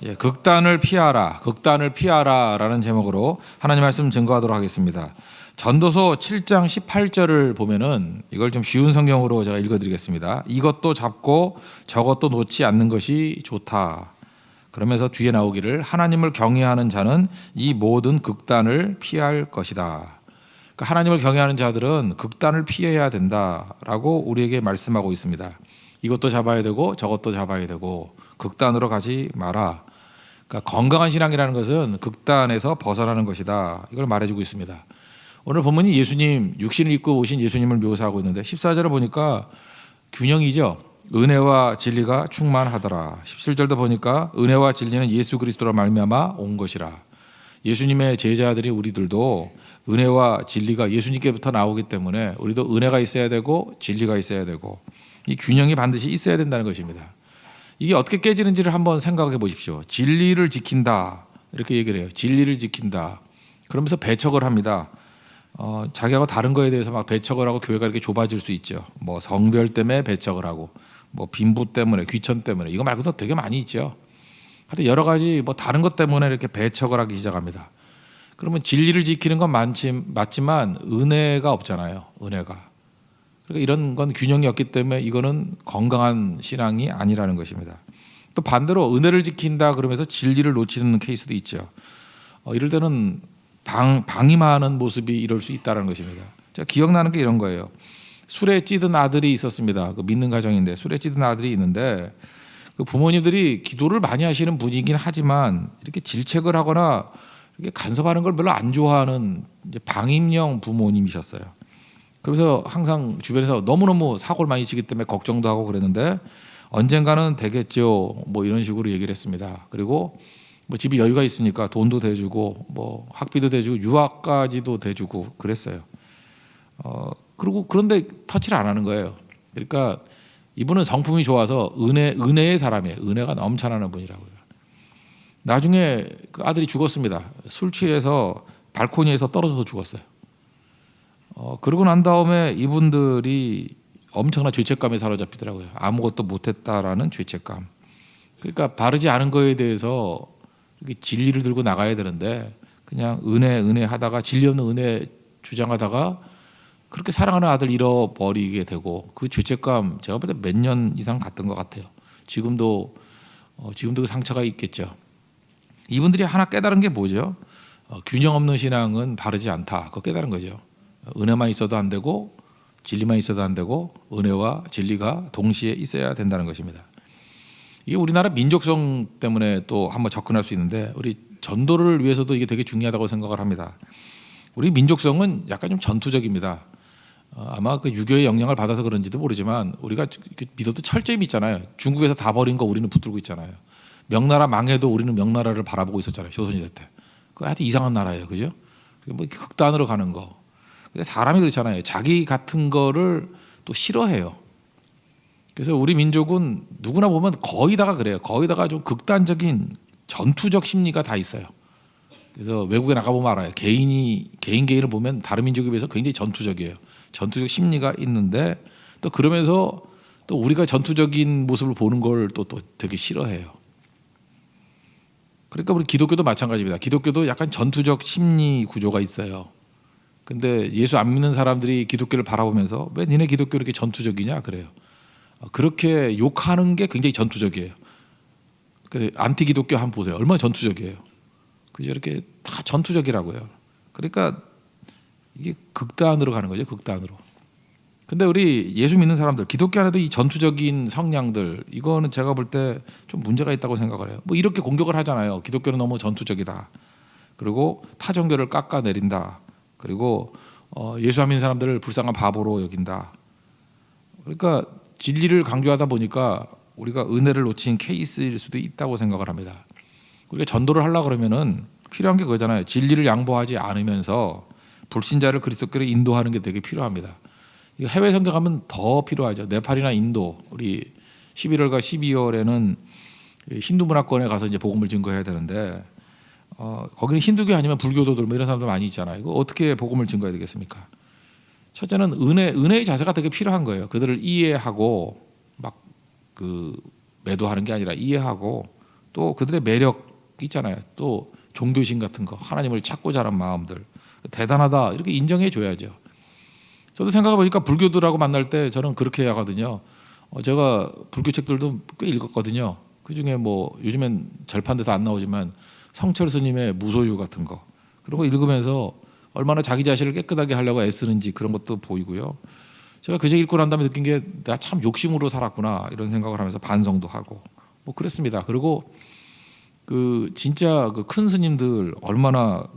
예, 극단을 피하라, 극단을 피하라라는 제목으로 하나님 말씀 증거하도록 하겠습니다. 전도서 7장 18절을 보면은 이걸 좀 쉬운 성경으로 제가 읽어드리겠습니다. 이것도 잡고 저것도 놓지 않는 것이 좋다. 그러면서 뒤에 나오기를 하나님을 경외하는 자는 이 모든 극단을 피할 것이다. 그러니까 하나님을 경외하는 자들은 극단을 피해야 된다라고 우리에게 말씀하고 있습니다. 이것도 잡아야 되고 저것도 잡아야 되고 극단으로 가지 마라. 그러니까 건강한 신앙이라는 것은 극단에서 벗어나는 것이다. 이걸 말해주고 있습니다. 오늘 본문이 예수님, 육신을 입고 오신 예수님을 묘사하고 있는데 14절을 보니까 균형이죠. 은혜와 진리가 충만하더라. 17절도 보니까 은혜와 진리는 예수 그리스도로 말미암아 온 것이라. 예수님의 제자들이 우리들도 은혜와 진리가 예수님께부터 나오기 때문에 우리도 은혜가 있어야 되고 진리가 있어야 되고 이 균형이 반드시 있어야 된다는 것입니다. 이게 어떻게 깨지는지를 한번 생각해 보십시오. 진리를 지킨다 이렇게 얘기를 해요. 진리를 지킨다. 그러면서 배척을 합니다. 자기하고 다른 거에 대해서 막 배척을 하고 교회가 이렇게 좁아질 수 있죠. 뭐 성별 때문에 배척을 하고 뭐 빈부 때문에 귀천 때문에 이거 말고도 되게 많이 있죠. 하여튼 여러 가지 뭐 다른 것 때문에 이렇게 배척을 하기 시작합니다. 그러면 진리를 지키는 건 맞지만 은혜가 없잖아요. 은혜가. 그러니까 이런 건 균형이 없기 때문에 이거는 건강한 신앙이 아니라는 것입니다. 또 반대로 은혜를 지킨다 그러면서 진리를 놓치는 케이스도 있죠. 이럴 때는 방임하는 모습이 이럴 수 있다는 것입니다. 제가 기억나는 게 이런 거예요. 술에 찌든 아들이 있었습니다. 그 믿는 가정인데 술에 찌든 아들이 있는데 그 부모님들이 기도를 많이 하시는 분이긴 하지만 이렇게 질책을 하거나 이렇게 간섭하는 걸 별로 안 좋아하는 이제 방임형 부모님이셨어요. 그래서 항상 주변에서 너무너무 사고를 많이 치기 때문에 걱정도 하고 그랬는데 언젠가는 되겠죠. 뭐 이런 식으로 얘기를 했습니다. 그리고 뭐 집이 여유가 있으니까 돈도 대주고 뭐 학비도 대주고 유학까지도 대주고 그랬어요. 그리고 그런데 터치를 안 하는 거예요. 그러니까 이분은 성품이 좋아서 은혜의 사람이에요. 은혜가 넘쳐나는 분이라고요. 나중에 그 아들이 죽었습니다. 술 취해서 발코니에서 떨어져서 죽었어요. 그러고 난 다음에 이분들이 엄청난 죄책감에 사로잡히더라고요. 아무것도 못했다라는 죄책감. 그러니까 바르지 않은 거에 대해서 이렇게 진리를 들고 나가야 되는데 그냥 은혜 하다가 진리 없는 은혜 주장하다가 그렇게 사랑하는 아들 잃어버리게 되고 그 죄책감 제가 볼 때 몇 년 이상 갔던 것 같아요. 지금도 그 상처가 있겠죠. 이분들이 하나 깨달은 게 뭐죠? 균형 없는 신앙은 바르지 않다. 그거 깨달은 거죠. 은혜만 있어도 안 되고 진리만 있어도 안 되고 은혜와 진리가 동시에 있어야 된다는 것입니다. 이게 우리나라 민족성 때문에 또 한번 접근할 수 있는데 우리 전도를 위해서도 이게 되게 중요하다고 생각을 합니다. 우리 민족성은 약간 좀 전투적입니다. 아마 그 유교의 영향을 받아서 그런지도 모르지만 우리가 믿어도 철저히 믿잖아요. 중국에서 다 버린 거 우리는 붙들고 있잖아요. 명나라 망해도 우리는 명나라를 바라보고 있었잖아요. 조선시대 때. 그 하여튼 이상한 나라예요. 그죠? 뭐 극단으로 가는 거. 근데 사람이 그렇잖아요. 자기 같은 거를 또 싫어해요. 그래서 우리 민족은 누구나 보면 거의 다가 그래요. 거의 다가 좀 극단적인 전투적 심리가 다 있어요. 그래서 외국에 나가보면 알아요. 개인을 보면 다른 민족에 비해서 굉장히 전투적이에요. 전투적 심리가 있는데 또 그러면서 또 우리가 전투적인 모습을 보는 걸 또 되게 싫어해요. 그러니까 우리 기독교도 마찬가지입니다. 기독교도 약간 전투적 심리 구조가 있어요. 근데 예수 안 믿는 사람들이 기독교를 바라보면서 왜 니네 기독교 이렇게 전투적이냐 그래요. 그렇게 욕하는 게 굉장히 전투적이에요. 안티 기독교 한번 보세요. 얼마나 전투적이에요. 그죠? 이렇게 다 전투적이라고요. 그러니까 이게 극단으로 가는 거죠. 극단으로. 근데 우리 예수 믿는 사람들, 기독교 안에도 이 전투적인 성향들 이거는 제가 볼 때 좀 문제가 있다고 생각을 해요. 뭐 이렇게 공격을 하잖아요. 기독교는 너무 전투적이다. 그리고 타 종교를 깎아내린다. 그리고 예수 안 믿는 사람들을 불쌍한 바보로 여긴다. 그러니까 진리를 강조하다 보니까 우리가 은혜를 놓친 케이스일 수도 있다고 생각을 합니다. 우리가 전도를 하려고 그러면은 필요한 게 그거잖아요. 진리를 양보하지 않으면서 불신자를 그리스도께로 인도하는 게 되게 필요합니다. 해외 선교 가면 더 필요하죠. 네팔이나 인도 우리 11월과 12월에는 힌두 문화권에 가서 이제 복음을 증거해야 되는데 거기는 힌두교 아니면 불교도들 뭐 이런 사람들 많이 있잖아요. 이거 어떻게 복음을 증거해야 되겠습니까? 첫째는 은혜의 자세가 되게 필요한 거예요. 그들을 이해하고 막 그 매도하는 게 아니라 이해하고 또 그들의 매력 있잖아요. 또 종교심 같은 거, 하나님을 찾고자 하는 마음들 대단하다 이렇게 인정해 줘야죠. 저도 생각해 보니까 불교들하고 만날 때 저는 그렇게 해야 하거든요. 제가 불교 책들도 꽤 읽었거든요. 그중에 뭐 요즘엔 절판돼서 안 나오지만 성철 스님의 무소유 같은 거 그런 거 읽으면서 얼마나 자기 자신을 깨끗하게 하려고 애쓰는지 그런 것도 보이고요. 제가 그 책 읽고 난 다음에 느낀 게 내가 참 욕심으로 살았구나 이런 생각을 하면서 반성도 하고 뭐 그랬습니다. 그리고 그 진짜 그 큰 스님들 얼마나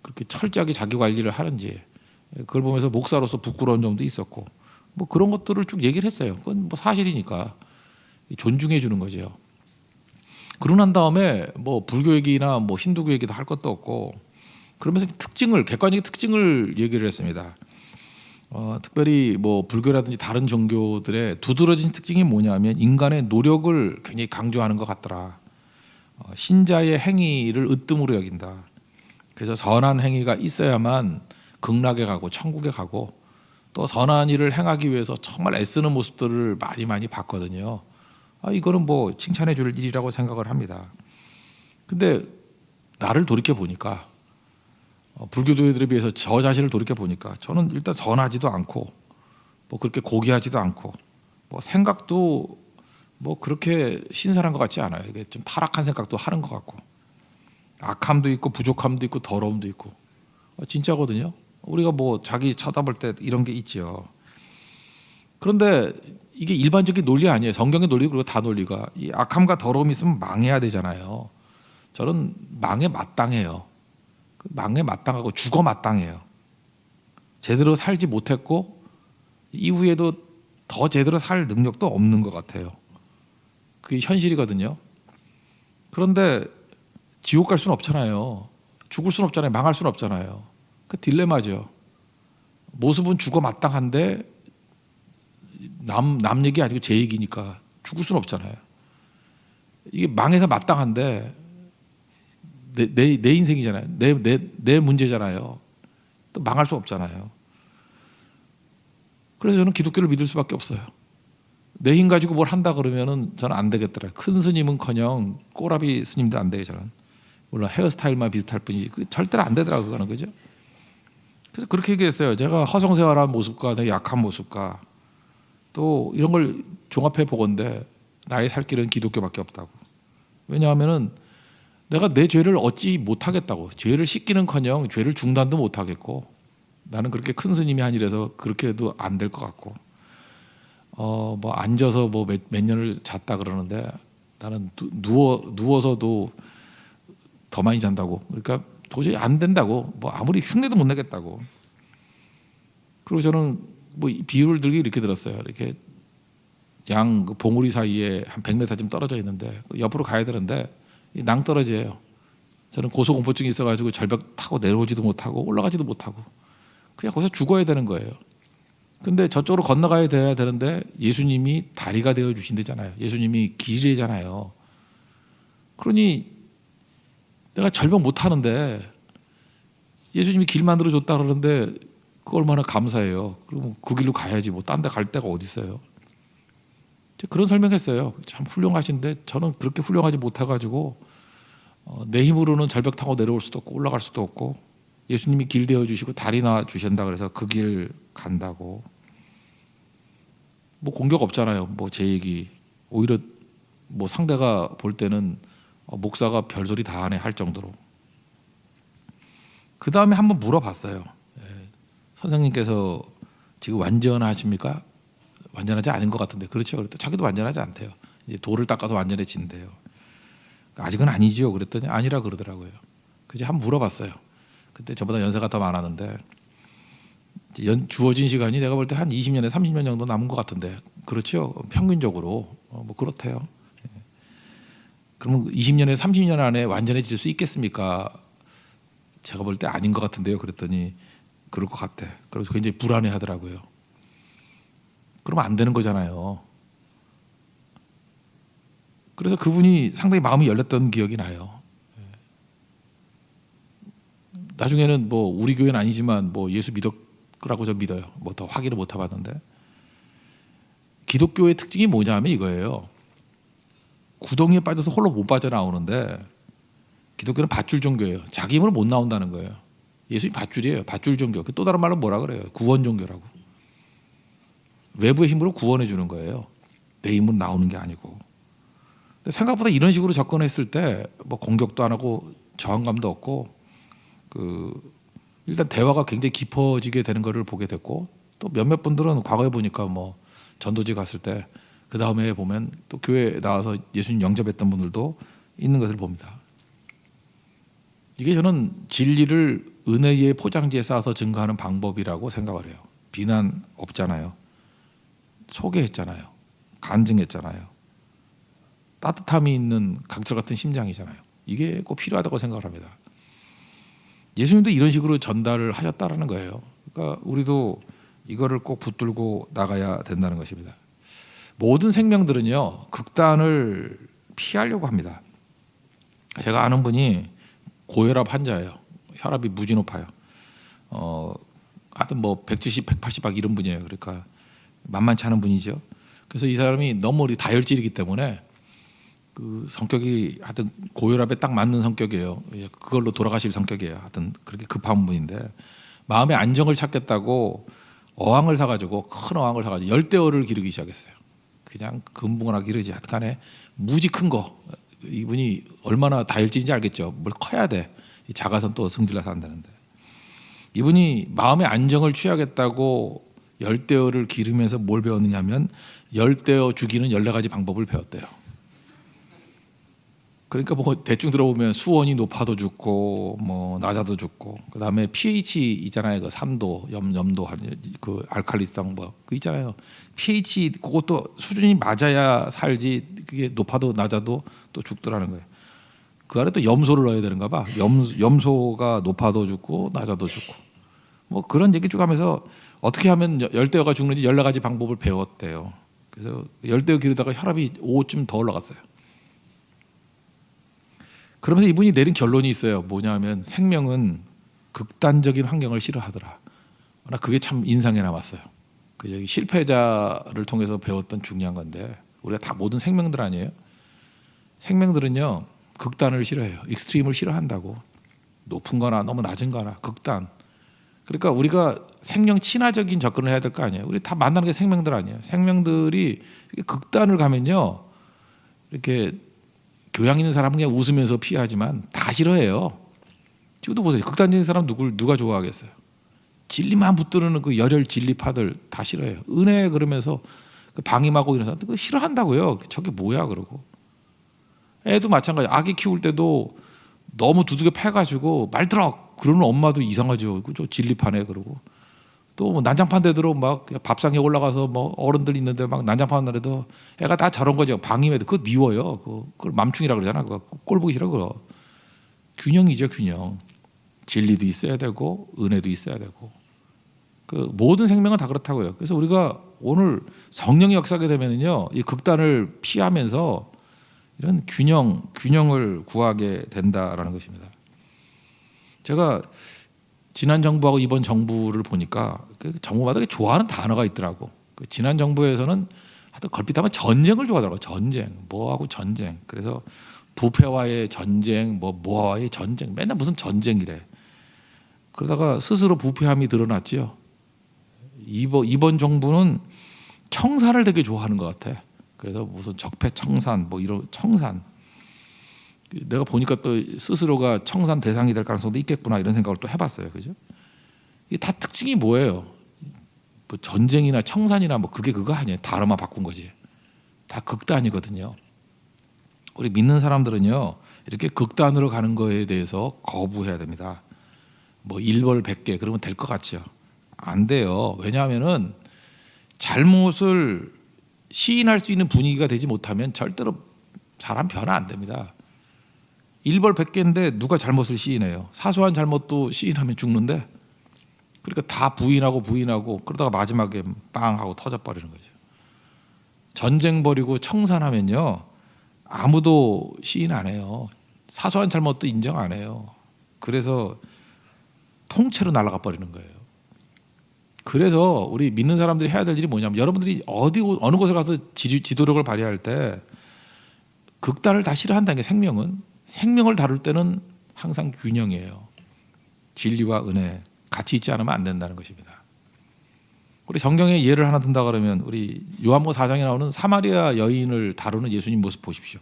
그렇게 철저하게 자기 관리를 하는지 그걸 보면서 목사로서 부끄러운 점도 있었고 뭐 그런 것들을 쭉 얘기를 했어요. 그건 뭐 사실이니까 존중해 주는 거죠. 그러고 난 다음에 뭐 불교 얘기나 뭐 힌두교 얘기도 할 것도 없고 그러면서 객관적인 특징을 얘기를 했습니다. 특별히 뭐 불교라든지 다른 종교들의 두드러진 특징이 뭐냐면 인간의 노력을 굉장히 강조하는 것 같더라. 신자의 행위를 으뜸으로 여긴다. 그래서 선한 행위가 있어야만 극락에 가고 천국에 가고 또 선한 일을 행하기 위해서 정말 애쓰는 모습들을 많이 봤거든요. 이거는 뭐 칭찬해 줄 일이라고 생각을 합니다. 근데 나를 돌이켜 보니까 불교도들에 비해서 저 자신을 돌이켜 보니까 저는 일단 선하지도 않고 뭐 그렇게 고귀하지도 않고 뭐 생각도 뭐 그렇게 신선한 것 같지 않아요. 이게 좀 타락한 생각도 하는 것 같고 악함도 있고 부족함도 있고 더러움도 있고 진짜거든요. 우리가 뭐 자기 쳐다볼 때 이런 게 있죠. 그런데 이게 일반적인 논리 아니에요. 성경의 논리 그리고 다 논리가 이 악함과 더러움이 있으면 망해야 되잖아요. 저는 망에 마땅해요. 망에 마땅하고 죽어 마땅해요. 제대로 살지 못했고 이후에도 더 제대로 살 능력도 없는 것 같아요. 그게 현실이거든요. 그런데 지옥 갈 수는 없잖아요. 죽을 수는 없잖아요. 망할 수는 없잖아요. 그 딜레마죠. 모습은 죽어 마땅한데 남 얘기 아니고 제 얘기니까 죽을 수는 없잖아요. 이게 망해서 마땅한데 내 인생이잖아요. 내 문제잖아요. 또 망할 수 없잖아요. 그래서 저는 기독교를 믿을 수밖에 없어요. 내 힘 가지고 뭘 한다 그러면은 저는 안 되겠더라고요. 큰 스님은커녕 꼬라비 스님도 안 돼요. 저는 물론 헤어스타일만 비슷할 뿐이지 절대로 안 되더라고요. 그거는 그죠? 그래서 그렇게 얘기했어요. 제가 허송세월한 모습과 내 약한 모습과 또 이런 걸 종합해 보건대 나의 살 길은 기독교밖에 없다고. 왜냐하면은 내가 내 죄를 얻지 못하겠다고. 죄를 씻기는커녕 죄를 중단도 못하겠고 나는 그렇게 큰 스님이 아니라서 그렇게 해도 안 될 것 같고 뭐 앉아서 뭐 몇 년을 잤다 그러는데 나는 누워서도 더 많이 잔다고. 그러니까 도저히 안 된다고. 뭐 아무리 흉내도 못 내겠다고. 그리고 저는 뭐 비유를 들기 이렇게 들었어요. 이렇게 양 봉우리 사이에 한 100m쯤 떨어져 있는데 옆으로 가야 되는데 낭떠러지예요. 저는 고소공포증이 있어가지고 절벽 타고 내려오지도 못하고 올라가지도 못하고 그냥 거기서 죽어야 되는 거예요. 근데 저쪽으로 건너가야 돼야 되는데 예수님이 다리가 되어 주신대잖아요. 예수님이 길이잖아요. 그러니 내가 절벽 못 타는데 예수님이 길 만들어 줬다 그러는데 그 얼마나 감사해요. 그럼 그 길로 가야지 뭐 딴 데 갈 데가 어디 있어요. 그런 설명했어요. 참 훌륭하신데 저는 그렇게 훌륭하지 못해가지고 내 힘으로는 절벽 타고 내려올 수도 없고 올라갈 수도 없고 예수님이 길 되어 주시고 다리 놔 주신다 그래서 그 길 간다고. 뭐 공격 없잖아요. 뭐 제 얘기 오히려 뭐 상대가 볼 때는 목사가 별소리 다 하네 할 정도로. 그 다음에 한번 물어봤어요. 선생님께서 지금 완전하십니까? 완전하지 않은 것 같은데 그렇죠? 그랬더니 자기도 완전하지 않대요. 이제 돌을 닦아서 완전해진대요. 아직은 아니죠. 그랬더니 아니라 그러더라고요. 그래서 한번 물어봤어요. 그때 저보다 연세가 더 많았는데 주어진 시간이 내가 볼 때 한 20년에 30년 정도 남은 것 같은데 그렇죠? 평균적으로 뭐 그렇대요. 그러면 20년에 30년 안에 완전해질 수 있겠습니까? 제가 볼 때 아닌 것 같은데요. 그랬더니 그럴 것 같아. 그래서 굉장히 불안해하더라고요. 그러면 안 되는 거잖아요. 그래서 그분이 상당히 마음이 열렸던 기억이 나요. 나중에는 뭐 우리 교회는 아니지만 뭐 예수 믿었라고 저 믿어요. 뭐 더 확인을 못 해봤는데 기독교의 특징이 뭐냐면 이거예요. 구덩이에 빠져서 홀로 못 빠져나오는데 기독교는 밧줄 종교예요. 자기 힘으로 못 나온다는 거예요. 예수님 밧줄이에요. 밧줄 종교. 또 다른 말로 뭐라 그래요? 구원 종교라고. 외부의 힘으로 구원해 주는 거예요. 내 힘으로 나오는 게 아니고. 근데 생각보다 이런 식으로 접근했을 때 뭐 공격도 안 하고 저항감도 없고 일단 대화가 굉장히 깊어지게 되는 것을 보게 됐고 또 몇몇 분들은 과거에 보니까 뭐 전도지 갔을 때 그 다음에 보면 또 교회에 나와서 예수님 영접했던 분들도 있는 것을 봅니다. 이게 저는 진리를 은혜의 포장지에 싸서 증거하는 방법이라고 생각을 해요. 비난 없잖아요. 소개했잖아요. 간증했잖아요. 따뜻함이 있는 강철 같은 심장이잖아요. 이게 꼭 필요하다고 생각을 합니다. 예수님도 이런 식으로 전달을 하셨다라는 거예요. 그러니까 우리도 이거를 꼭 붙들고 나가야 된다는 것입니다. 모든 생명들은요 극단을 피하려고 합니다. 제가 아는 분이 고혈압 환자예요. 혈압이 무지 높아요. 하여튼 뭐 170, 180 막 이런 분이에요. 그러니까 만만치 않은 분이죠. 그래서 이 사람이 너무 다혈질이기 때문에 그 성격이 하여튼 고혈압에 딱 맞는 성격이에요. 그걸로 돌아가실 성격이에요. 하여튼 그렇게 급한 분인데 마음의 안정을 찾겠다고 어항을 사가지고 큰 어항을 사가지고 열대어를 기르기 시작했어요. 그냥 금붕어나 기르지. 하여튼간에 무지 큰 거. 이분이 얼마나 다혈질인지 알겠죠. 뭘 커야 돼. 작아서는 또 승질나서 안 되는데. 이분이 마음의 안정을 취하겠다고 열대어를 기르면서 뭘 배웠느냐면 열대어 죽이는 14가지 방법을 배웠대요. 그러니까 뭐 대충 들어보면 수온이 높아도 죽고 뭐 낮아도 죽고 그다음에 pH 있잖아요. 그 3도 염도 그 알칼리성 뭐 그 있잖아요. pH 그것도 수준이 맞아야 살지 그게 높아도 낮아도 또 죽더라는 거예요. 그 안에 또 염소를 넣어야 되는가 봐. 염소가 높아도 죽고 낮아도 죽고 뭐 그런 얘기 쭉 하면서 어떻게 하면 열대어가 죽는지 14가지 방법을 배웠대요. 그래서 열대어 기르다가 혈압이 5쯤 더 올라갔어요. 그러면서 이분이 내린 결론이 있어요. 뭐냐면 생명은 극단적인 환경을 싫어하더라. 나 그게 참 인상에 남았어요. 그 여기 실패자를 통해서 배웠던 중요한 건데 우리가 다 모든 생명들 아니에요? 생명들은요 극단을 싫어해요. 익스트림을 싫어한다고. 높은 거나 너무 낮은 거나 극단. 그러니까 우리가 생명 친화적인 접근을 해야 될 거 아니에요. 우리 다 만나는 게 생명들 아니에요. 생명들이 극단을 가면요 이렇게 교양 있는 사람은 그냥 웃으면서 피하지만 다 싫어해요. 지금도 보세요. 극단적인 사람 누가 좋아하겠어요? 진리만 붙드는 그 열혈 진리파들 다 싫어해요. 은혜 그러면서 방임하고 이런 사람 그거 싫어한다고요. 저게 뭐야 그러고. 애도 마찬가지. 아기 키울 때도 너무 두들겨 패가지고 말 들어 그러는 엄마도 이상하죠. 저 진리파네 그러고. 또 뭐 난장판 대대로 막 밥상에 올라가서 뭐 어른들 있는데 막 난장판 날에도 애가 다 저런 거죠. 방임해도 그거 미워요. 그걸 맘충이라 그러잖아. 그거 꼴 보기 싫어 그거. 균형이죠 균형. 진리도 있어야 되고 은혜도 있어야 되고. 그 모든 생명은 다 그렇다고요. 그래서 우리가 오늘 성령이 역사하게 되면은요 이 극단을 피하면서 이런 균형을 구하게 된다라는 것입니다. 제가 지난 정부하고 이번 정부를 보니까 그 정부마다 좋아하는 단어가 있더라고. 그 지난 정부에서는 하여튼 걸핏하면 전쟁을 좋아하더라고. 전쟁, 뭐하고 전쟁. 그래서 부패와의 전쟁, 뭐와의 전쟁. 맨날 무슨 전쟁이래. 그러다가 스스로 부패함이 드러났지요. 이번 정부는 청산을 되게 좋아하는 것 같아. 그래서 무슨 적폐 청산, 뭐 이런 청산. 내가 보니까 또 스스로가 청산 대상이 될 가능성도 있겠구나 이런 생각을 또 해봤어요. 그죠? 이게 다 특징이 뭐예요? 뭐 전쟁이나 청산이나 뭐 그거 아니에요. 단어만 바꾼 거지. 다 극단이거든요. 우리 믿는 사람들은요 이렇게 극단으로 가는 거에 대해서 거부해야 됩니다. 뭐 일벌 100개 그러면 될 것 같죠? 안 돼요. 왜냐하면은 잘못을 시인할 수 있는 분위기가 되지 못하면 절대로 사람 변화 안 됩니다. 일벌 100개인데 누가 잘못을 시인해요? 사소한 잘못도 시인하면 죽는데 그러니까 다 부인하고 그러다가 마지막에 빵 하고 터져버리는 거죠. 전쟁 벌이고 청산하면요 아무도 시인 안 해요. 사소한 잘못도 인정 안 해요. 그래서 통째로 날아가 버리는 거예요. 그래서 우리 믿는 사람들이 해야 될 일이 뭐냐면 여러분들이 어느 곳에 가서 지도력을 발휘할 때 극단을 다 싫어한다는 게 생명을 다룰 때는 항상 균형이에요. 진리와 은혜 같이 있지 않으면 안 된다는 것입니다. 우리 성경에 예를 하나 든다 그러면 우리 요한복음 4장에 나오는 사마리아 여인을 다루는 예수님 모습 보십시오.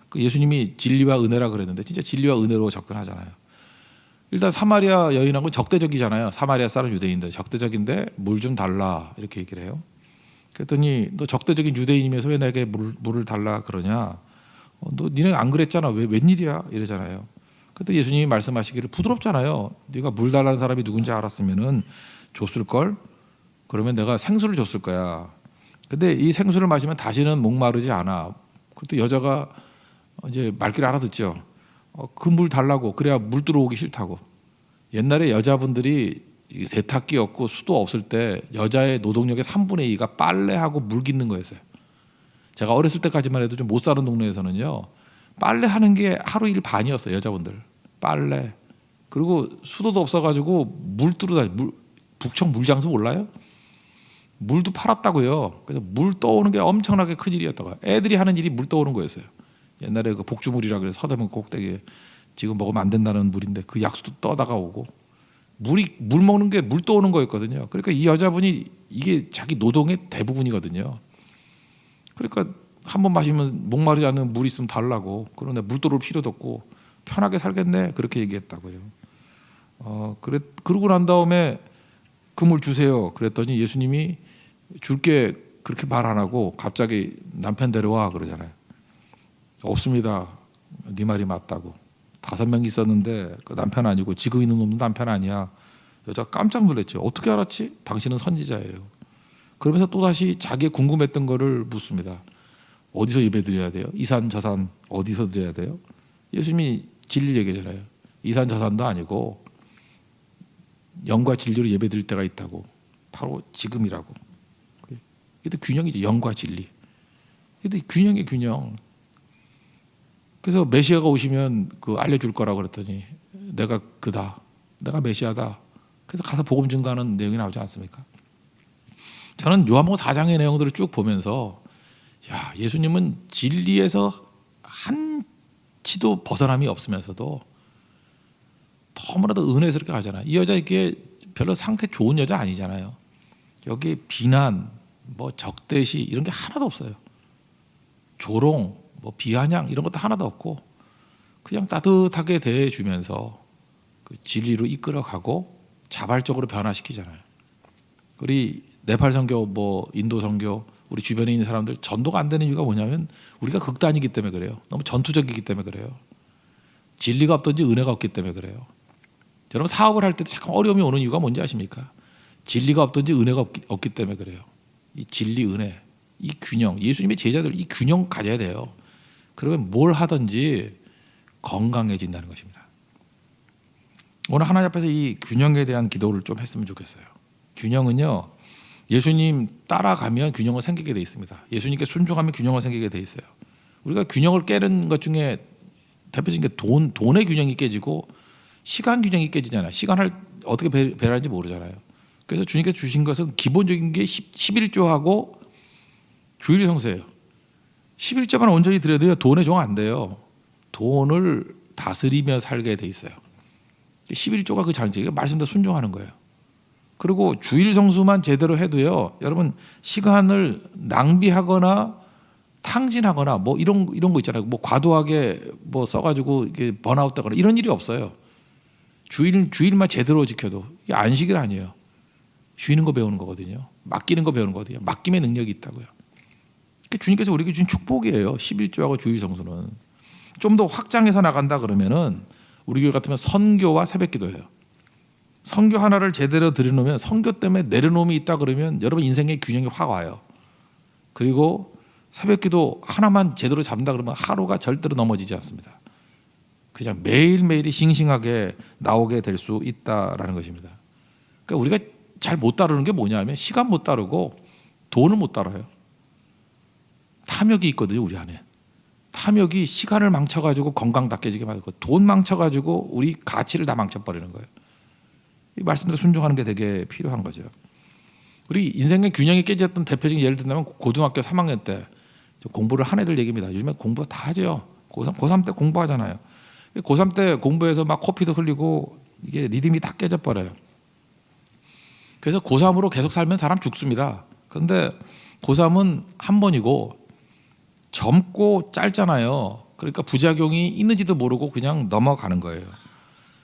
그 예수님이 진리와 은혜라 그랬는데 진짜 진리와 은혜로 접근하잖아요. 일단 사마리아 여인하고 적대적이잖아요. 사마리아 사람 유대인들 적대적인데 물 좀 달라 이렇게 얘기를 해요. 그랬더니 너 적대적인 유대인이면서 왜 내게 물을 달라 그러냐? 너 니네 안 그랬잖아. 왜 웬일이야? 이러잖아요. 그때 예수님이 말씀하시기를 부드럽잖아요. 네가 물 달라는 사람이 누군지 알았으면은 줬을 걸. 그러면 내가 생수를 줬을 거야. 근데 이 생수를 마시면 다시는 목마르지 않아. 그때 여자가 이제 말귀를 알아듣죠. 그 물 달라고. 그래야 물 들어오기 싫다고. 옛날에 여자분들이 세탁기 없고 수도 없을 때 여자의 노동력의 3분의 2가 빨래하고 물 깃는 거였어요. 제가 어렸을 때까지만 해도 좀 못 사는 동네에서는요. 빨래하는 게 하루 일 반이었어요. 여자분들. 빨래. 그리고 수도도 없어가지고 물 뚫어다. 북청 물장수 몰라요? 물도 팔았다고요. 그래서 물 떠오는 게 엄청나게 큰 일이었다고. 애들이 하는 일이 물 떠오는 거였어요. 옛날에 그 복주물이라 그래서 서대문 꼭대기에 지금 먹으면 안 된다는 물인데 그 약수도 떠다가 오고 물 먹는 게 물 떠오는 거였거든요. 그러니까 이 여자분이 이게 자기 노동의 대부분이거든요. 그러니까 한 번 마시면 목마르지 않는 물 있으면 달라고. 그런데 물 떠올 필요도 없고 편하게 살겠네 그렇게 얘기했다고요. 그러고 난 다음에 그 물 주세요. 그랬더니 예수님이 줄게 그렇게 말 안 하고 갑자기 남편 데려와 그러잖아요. 없습니다. 네 말이 맞다고. 5명 있었는데 그 남편 아니고 지금 있는 놈도 남편 아니야. 여자가 깜짝 놀랐죠. 어떻게 알았지? 당신은 선지자예요. 그러면서 또다시 자기의 궁금했던 거를 묻습니다. 어디서 예배드려야 돼요? 이산 저산 어디서 드려야 돼요? 예수님이 진리 얘기잖아요. 이산 저산도 아니고 영과 진리로 예배드릴 때가 있다고. 바로 지금이라고. 이게 균형이죠. 영과 진리. 이게 균형이 균형. 그래서 메시아가 오시면 그 알려줄 거라고 그랬더니 내가 그다. 내가 메시아다. 그래서 가서 복음 증거하는 내용이 나오지 않습니까? 저는 요한복음 4장의 내용들을 쭉 보면서 야, 예수님은 진리에서 한치도 벗어남이 없으면서도 너무나도 은혜스럽게 가잖아요. 이 여자 이게 별로 상태 좋은 여자 아니잖아요. 여기에 비난, 뭐 적대시 이런 게 하나도 없어요. 조롱, 뭐 비아냥 이런 것도 하나도 없고 그냥 따뜻하게 대해주면서 그 진리로 이끌어가고 자발적으로 변화시키잖아요. 우리 네팔 선교, 뭐 인도 선교, 우리 주변에 있는 사람들 전도가 안 되는 이유가 뭐냐면 우리가 극단이기 때문에 그래요. 너무 전투적이기 때문에 그래요. 진리가 없든지 은혜가 없기 때문에 그래요. 여러분 사업을 할 때도 잠깐 어려움이 오는 이유가 뭔지 아십니까? 진리가 없든지 은혜가 없기 때문에 그래요. 이 진리, 은혜, 이 균형, 예수님의 제자들 이 균형 가져야 돼요. 그러면 뭘 하든지 건강해진다는 것입니다. 오늘 하나님 앞에서 이 균형에 대한 기도를 좀 했으면 좋겠어요. 균형은요, 예수님 따라가면 균형은 생기게 돼 있습니다. 예수님께 순종하면 균형은 생기게 돼 있어요. 우리가 균형을 깨는 것 중에 대표적인 게 돈의 균형이 깨지고 시간 균형이 깨지잖아요. 시간을 어떻게 배려하는지 모르잖아요. 그래서 주님께서 주신 것은 기본적인 게 11조하고 주일 성수예요. 11조만 온전히 드려도요, 돈의 종 안 돼요. 돈을 다스리며 살게 돼 있어요. 11조가 그 장치예요. 말씀대로 순종하는 거예요. 그리고 주일 성수만 제대로 해도요, 여러분 시간을 낭비하거나 탕진하거나 뭐 이런 거 있잖아요. 뭐 과도하게 뭐 써가지고 이게 번아웃되거나 이런 일이 없어요. 주일만 제대로 지켜도 이게 안식일 아니에요. 쉬는 거 배우는 거거든요. 맡기는 거 배우는 거거든요. 맡김의 능력이 있다고요. 그러니까 주님께서 우리에게 주신 축복이에요. 11조하고 주일 성수는 좀 더 확장해서 나간다 그러면은 우리 교회 같으면 선교와 새벽기도예요. 선교 하나를 제대로 들여놓으면 선교 때문에 내려놓음이 있다 그러면 여러분 인생의 균형이 확 와요. 그리고 새벽기도 하나만 제대로 잡는다 그러면 하루가 절대로 넘어지지 않습니다. 그냥 매일매일이 싱싱하게 나오게 될 수 있다라는 것입니다. 그러니까 우리가 잘 못 따르는 게 뭐냐면 시간 못 따르고 돈을 못 따라요. 탐욕이 있거든요, 우리 안에. 탐욕이 시간을 망쳐가지고 건강 다 깨지게 만들고 돈 망쳐가지고 우리 가치를 다 망쳐버리는 거예요. 이 말씀대로 순종하는 게 되게 필요한 거죠. 우리 인생의 균형이 깨졌던 대표적인 예를 든다면 고등학교 3학년 때 공부를 한 애들 얘기입니다. 요즘에 공부 다 하죠. 고3 때 공부하잖아요. 고3 때 공부해서 막 코피도 흘리고 이게 리듬이 다 깨져 버려요. 그래서 고3으로 계속 살면 사람 죽습니다. 그런데 고3은 한 번이고 젊고 짧잖아요. 그러니까 부작용이 있는지도 모르고 그냥 넘어가는 거예요.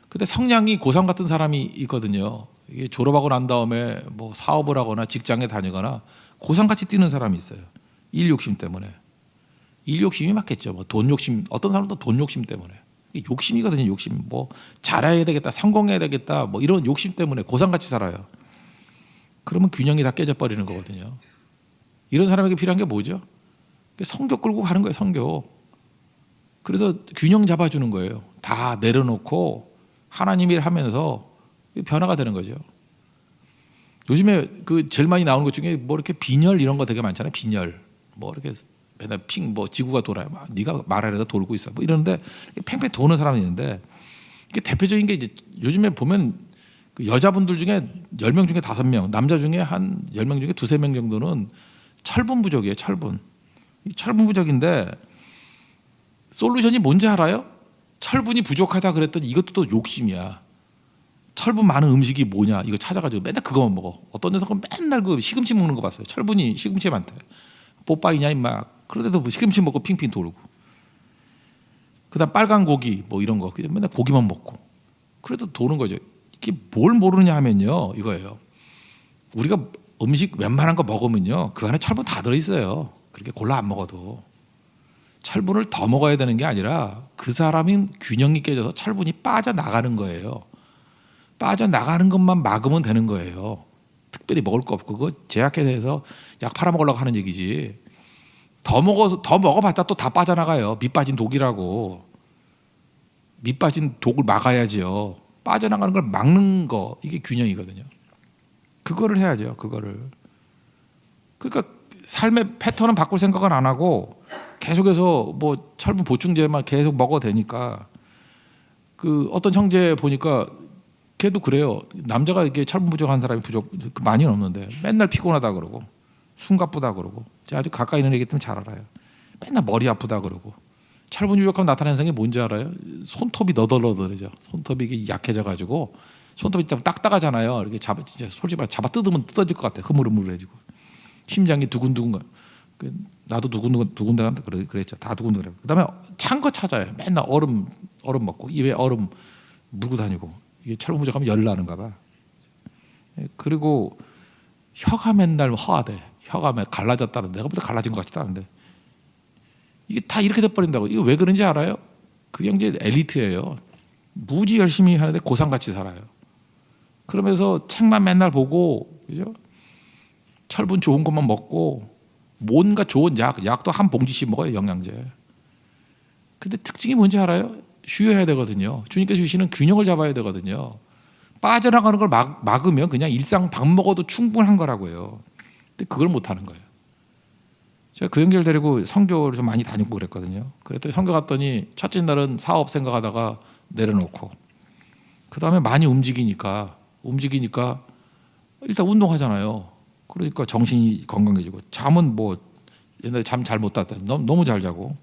근데 성향이 고3 같은 사람이 있거든요. 이게 졸업하고 난 다음에 뭐 사업을 하거나 직장에 다니거나 고3 같이 뛰는 사람이 있어요. 일 욕심 때문에. 일 욕심이 맞겠죠. 뭐 돈 욕심, 어떤 사람도 돈 욕심 때문에. 이게 욕심이거든요. 욕심. 뭐 잘해야 되겠다, 성공해야 되겠다, 뭐 이런 욕심 때문에 고3 같이 살아요. 그러면 균형이 다 깨져 버리는 거거든요. 이런 사람에게 필요한 게 뭐죠? 성교 끌고 가는 거예요. 성교. 그래서 균형 잡아주는 거예요. 다 내려놓고 하나님 일 하면서 변화가 되는 거죠. 요즘에 그 제일 많이 나오는 것 중에 뭐 이렇게 빈혈 이런 거 되게 많잖아요. 빈혈. 뭐 이렇게 맨날 뭐 지구가 돌아요. 네가 말하려다 돌고 있어. 뭐 이러는데 팽팽 도는 사람이 있는데 이게 대표적인 게 이제 요즘에 보면 그 여자분들 중에 10명 중에 5명, 남자 중에 한 10명 중에 2-3명 정도는 철분 부족이에요. 철분. 이 철분 부족인데 솔루션이 뭔지 알아요? 철분이 부족하다 그랬더니 이것도 또 욕심이야. 철분 많은 음식이 뭐냐 이거 찾아가지고 맨날 그거만 먹어. 어떤 녀석은 맨날 그 시금치 먹는 거 봤어요. 철분이 시금치에 많대. 뽀빠이냐 임마. 그런데도 뭐 시금치 먹고 핑핑 돌고. 그다음 빨간 고기 뭐 이런 거 그냥 맨날 고기만 먹고. 그래도 도는 거죠. 이게 뭘 모르냐 하면요 이거예요. 우리가 음식 웬만한 거 먹으면요 그 안에 철분 다 들어있어요. 그렇게 골라 안 먹어도. 철분을 더 먹어야 되는 게 아니라 그 사람이 균형이 깨져서 철분이 빠져나가는 거예요. 빠져나가는 것만 막으면 되는 거예요. 특별히 먹을 거 없고 그거 제약회사에서 약 팔아먹으려고 하는 얘기지. 더 먹어봤자 또 다 빠져나가요. 밑 빠진 독이라고. 밑 빠진 독을 막아야지요. 빠져나가는 걸 막는 거 이게 균형이거든요. 그거를 해야죠. 그거를. 그러니까 삶의 패턴은 바꿀 생각은 안 하고 계속해서 뭐 철분 보충제만 계속 먹어도 되니까. 그 어떤 형제 보니까 걔도 그래요. 남자가 이게 철분 부족한 사람이 많이는 없는데 맨날 피곤하다 그러고 숨가쁘다 그러고 제가 아주 가까이 있는 애기 때문에 잘 알아요. 맨날 머리 아프다 그러고 철분 부족하면 나타나는 현상이 뭔지 알아요? 손톱이 너덜너덜해져. 손톱이 이게 약해져가지고 손톱이 딱딱하잖아요. 이렇게 진짜 솔직히 말해 잡아 뜯으면 뜯어질 것 같아. 흐물흐물해지고 심장이 두근두근. 나도 두근두근 그랬죠. 다 두근두근. 그다음에 찬 거 찾아요. 맨날 얼음 먹고 입에 얼음 물고 다니고. 이게 철분 부족하면 열 나는가 봐. 그리고 혀가 맨날 허하대. 혀가 갈라졌다는 내가 보다 갈라진 것 같지도 않은데 이게 다 이렇게 돼버린다고. 이거 왜 그런지 알아요? 그게 이제 엘리트예요. 무지 열심히 하는데 고상같이 살아요. 그러면서 책만 맨날 보고 그죠? 철분 좋은 것만 먹고 뭔가 좋은 약도 한 봉지씩 먹어요. 영양제. 근데 특징이 뭔지 알아요? 쉬어야 되거든요. 주님께서 주시는 균형을 잡아야 되거든요. 빠져나가는 걸 막으면 그냥 일상 밥 먹어도 충분한 거라고요. 근데 그걸 못 하는 거예요. 제가 그 형제를 데리고 선교를 좀 많이 다니고 그랬거든요. 그랬더니 선교 갔더니 첫째 날은 사업 생각하다가 내려놓고 그 다음에 많이 움직이니까 일단 운동하잖아요. 그러니까 정신이 건강해지고 잠은 뭐 옛날에 잠 잘 못 잤다. 너무 잘 자고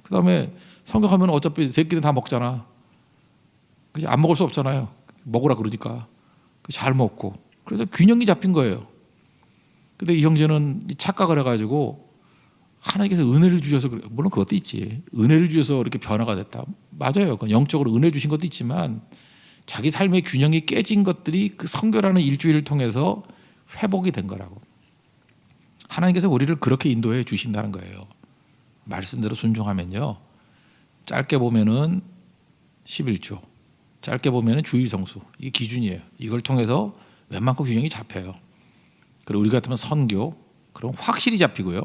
그 다음에 선교 가면 어차피 새끼는 다 먹잖아. 그냥 안 먹을 수 없잖아요. 먹으라 그러니까 잘 먹고 그래서 균형이 잡힌 거예요. 근데 이 형제는 착각을 해가지고 하나님께서 은혜를 주셔서 그래. 물론 그것도 있지. 은혜를 주셔서 이렇게 변화가 됐다. 맞아요. 영적으로 은혜 주신 것도 있지만 자기 삶의 균형이 깨진 것들이 그 선교라는 일주일을 통해서 회복이 된 거라고. 하나님께서 우리를 그렇게 인도해 주신다는 거예요. 말씀대로 순종하면요. 짧게 보면은 11조, 짧게 보면은 주일 성수. 이게 기준이에요. 이걸 통해서 웬만큼 균형이 잡혀요. 그리고 우리 같으면 선교, 그럼 확실히 잡히고요.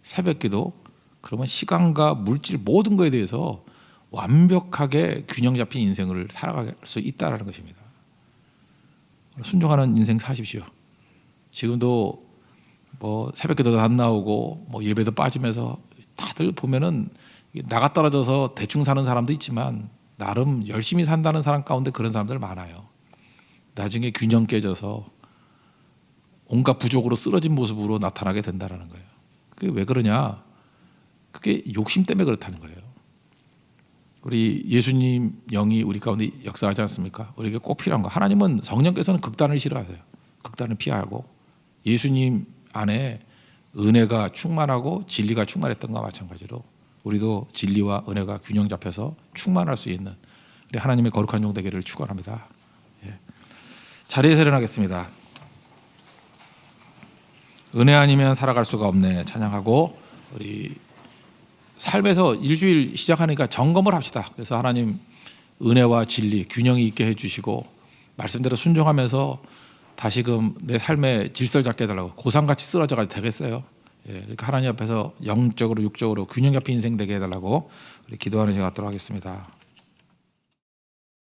새벽기도, 그러면 시간과 물질 모든 거에 대해서 완벽하게 균형 잡힌 인생을 살아갈 수 있다라는 것입니다. 순종하는 인생 사십시오. 지금도 뭐 새벽기도도 안 나오고 뭐 예배도 빠지면서 다들 보면은 나가 떨어져서 대충 사는 사람도 있지만 나름 열심히 산다는 사람 가운데 그런 사람들 많아요. 나중에 균형 깨져서 온갖 부족으로 쓰러진 모습으로 나타나게 된다는 거예요. 그게 왜 그러냐? 그게 욕심 때문에 그렇다는 거예요. 우리 예수님 영이 우리 가운데 역사하지 않습니까? 우리에게 꼭 필요한 거. 하나님은 성령께서는 극단을 싫어하세요. 극단을 피하고 예수님 안에 은혜가 충만하고 진리가 충만했던 것과 마찬가지로 우리도 진리와 은혜가 균형 잡혀서 충만할 수 있는 우리 하나님의 거룩한 종 되기를 축원합니다. 예. 자리에서 일어나겠습니다. 은혜 아니면 살아갈 수가 없네 찬양하고 우리 삶에서 일주일 시작하니까 점검을 합시다. 그래서 하나님 은혜와 진리 균형이 있게 해주시고 말씀대로 순종하면서 다시금 내 삶의 질서를 잡게 해달라고 고상같이 쓰러져 가지고 되겠어요. 예, 그러니까 하나님 앞에서 영적으로 육적으로 균형 잡힌 인생 되게 해달라고 우리 기도하는 시간 갖도록 하겠습니다.